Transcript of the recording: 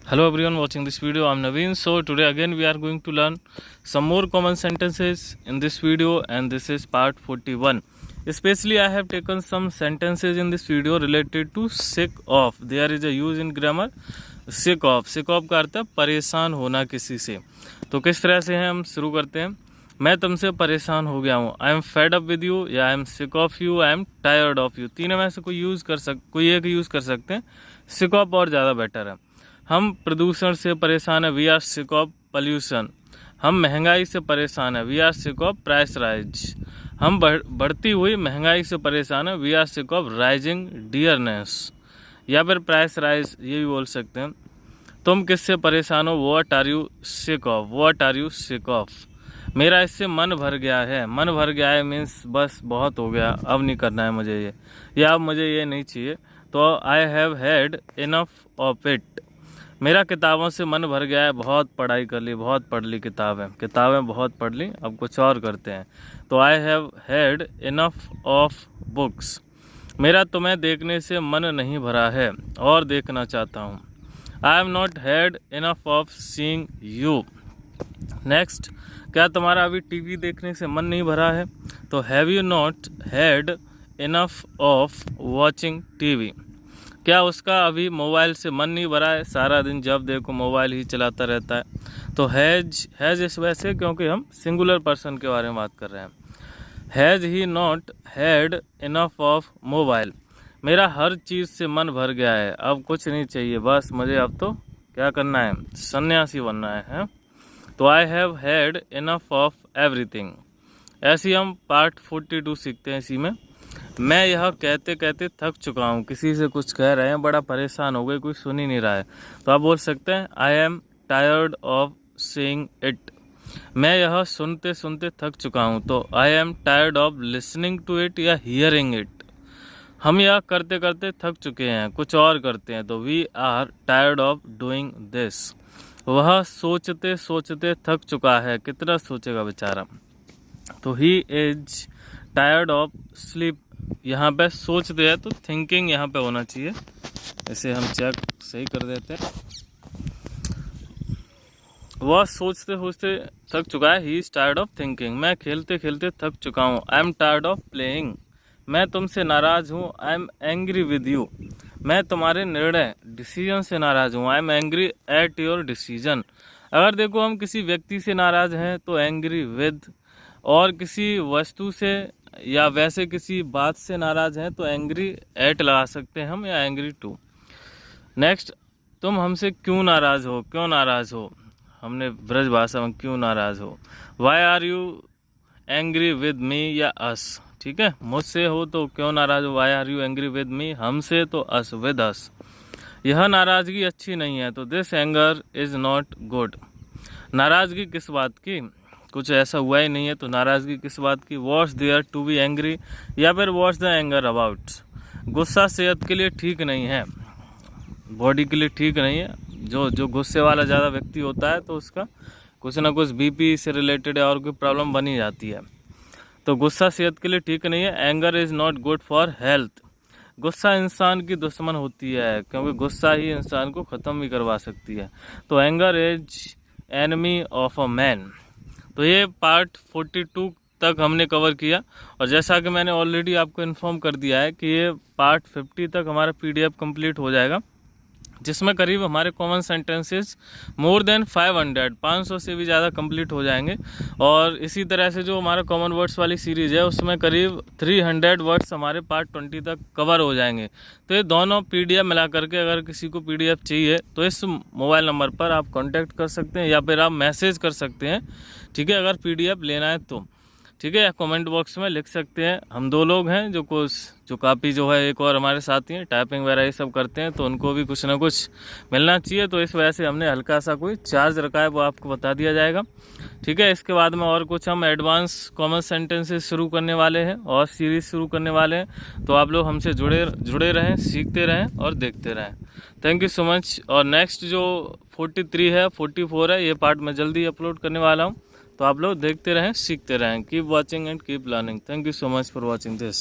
Hello everyone watching this video, I'm Naveen. So today again we are going to learn some more common sentences in this video, and this is part 41. Especially I have taken some sentences in this video related to sick of. There is a use in grammar sick of. Sick of का अर्थ है परेशान होना किसी से. तो किस तरह से है हम शुरू करते हैं. मैं तुमसे परेशान हो गया हूँ. I am fed up with you, या I am sick of you, I am tired of you. तीनों में से कोई एक यूज़ कर सकते हैं. सिक ऑफ और ज़्यादा बेटर है. हम प्रदूषण से परेशान है, we are sick of pollution. हम महंगाई से परेशान है, we are sick of price rise. हम बढ़ती हुई महंगाई से परेशान है, we are sick of rising dearness. या फिर प्राइस राइज ये भी बोल सकते हैं. तुम किससे परेशान हो, what are you sick of, what are you sick of. मेरा इससे मन भर गया है. मन भर गया है मीन्स बस बहुत हो गया, अब नहीं करना है मुझे ये, या अब मुझे ये नहीं चाहिए. तो I have had enough of it. मेरा किताबों से मन भर गया है, बहुत पढ़ाई कर ली, बहुत पढ़ ली किताबें बहुत पढ़ ली, अब कुछ और करते हैं. तो I have had enough of books. मेरा तुम्हें देखने से मन नहीं भरा है और देखना चाहता हूँ. I am not had enough of seeing you. Next, क्या तुम्हारा अभी टीवी देखने से मन नहीं भरा है. तो have you not had enough of watching TV. क्या उसका अभी मोबाइल से मन नहीं भरा है, सारा दिन जब देखो मोबाइल ही चलाता रहता है. तो हैज़ इस वजह से क्योंकि हम सिंगुलर पर्सन के बारे में बात कर रहे हैं. Has he not had enough of mobile. मेरा हर चीज़ से मन भर गया है, अब कुछ नहीं चाहिए, बस मुझे अब तो क्या करना है, सन्यासी बनना है. तो I have had enough of everything. ऐसे हम पार्ट 42 सीखते हैं. इसी में मैं यह कहते कहते थक चुका हूँ. किसी से कुछ कह रहे हैं, बड़ा परेशान हो गए, कोई सुन ही नहीं रहा है, तो आप बोल सकते हैं I am tired of saying it. मैं यह सुनते सुनते थक चुका हूँ. तो I am tired of listening to it या हियरिंग इट. हम यह करते करते थक चुके हैं, कुछ और करते हैं. तो we are tired of doing this. वह सोचते सोचते थक चुका है, कितना सोचेगा बेचारा. तो he is tired of sleep. यहाँ पे सोचते हैं तो थिंकिंग यहाँ पे होना चाहिए. इसे हम चेक सही कर देते हैं. वह सोचते सोचते थक चुका है, he is tired of thinking. मैं खेलते खेलते थक चुका हूँ, I am tired of playing. मैं तुमसे नाराज़ हूँ, I am angry with you. मैं तुम्हारे निर्णय डिसीजन से नाराज़ हूँ, I am angry at your decision. अगर देखो हम किसी व्यक्ति से नाराज़ हैं तो एंग्री विद, और किसी वस्तु से या वैसे किसी बात से नाराज़ हैं तो एंग्री एट लगा सकते हैं हम, या एंग्री टू. नेक्स्ट, तुम हमसे क्यों नाराज़ हो, क्यों नाराज़ हो. हमने ब्रज भाषा में क्यों नाराज़ हो. Why are you angry with me या अस. ठीक है, मुझसे हो तो क्यों नाराज़ हो, why are you angry with me. हमसे तो अस, विद अस. यह नाराज़गी अच्छी नहीं है, तो this anger is not good. नाराज़गी किस बात की, कुछ ऐसा हुआ ही नहीं है, तो नाराज़गी किस बात की. What's there to be angry, या फिर वॉट्स द एंगर अबाउट. गुस्सा सेहत के लिए ठीक नहीं है, बॉडी के लिए ठीक नहीं है. जो गुस्से वाला ज़्यादा व्यक्ति होता है तो उसका कुछ ना कुछ बीपी से रिलेटेड और कोई प्रॉब्लम बनी जाती है. तो गुस्सा सेहत के लिए ठीक नहीं है. Anger is not good for health. गुस्सा इंसान की दुश्मन होती है, क्योंकि गुस्सा ही इंसान को ख़त्म भी करवा सकती है. तो anger is enemy of a man. तो ये पार्ट 42 तक हमने कवर किया, और जैसा कि मैंने ऑलरेडी आपको इन्फॉर्म कर दिया है कि ये पार्ट 50 तक हमारा PDF कंप्लीट हो जाएगा, जिसमें करीब हमारे कॉमन सेंटेंसेस मोर देन 500 से भी ज़्यादा कंप्लीट हो जाएंगे. और इसी तरह से जो हमारा कॉमन वर्ड्स वाली सीरीज़ है उसमें करीब 300 वर्ड्स हमारे पार्ट 20 तक कवर हो जाएंगे. तो ये दोनों PDF मिला करके अगर किसी को PDF चाहिए तो इस मोबाइल नंबर पर आप कॉन्टैक्ट कर सकते हैं, या फिर आप मैसेज कर सकते हैं. ठीक है, अगर PDF लेना है तो ठीक है, या कमेंट बॉक्स में लिख सकते हैं. हम 2 लोग हैं जो काफ़ी जो है, एक और हमारे साथी हैं टाइपिंग वगैरह ये सब करते हैं, तो उनको भी कुछ ना कुछ मिलना चाहिए. तो इस वजह से हमने हल्का सा कोई चार्ज रखा है, वो आपको बता दिया जाएगा. ठीक है, इसके बाद में और कुछ हम एडवांस कॉमन सेंटेंसेस शुरू करने वाले हैं और सीरीज़ शुरू करने वाले हैं. तो आप लोग हमसे जुड़े रहें, सीखते रहें और देखते रहें. Thank you so much. और नेक्स्ट जो 43 है, 44 है, ये पार्ट मैं जल्दी अपलोड करने वाला हूँ. तो आप लोग देखते रहें, सीखते रहें. Keep watching and keep learning. Thank you so much for watching this.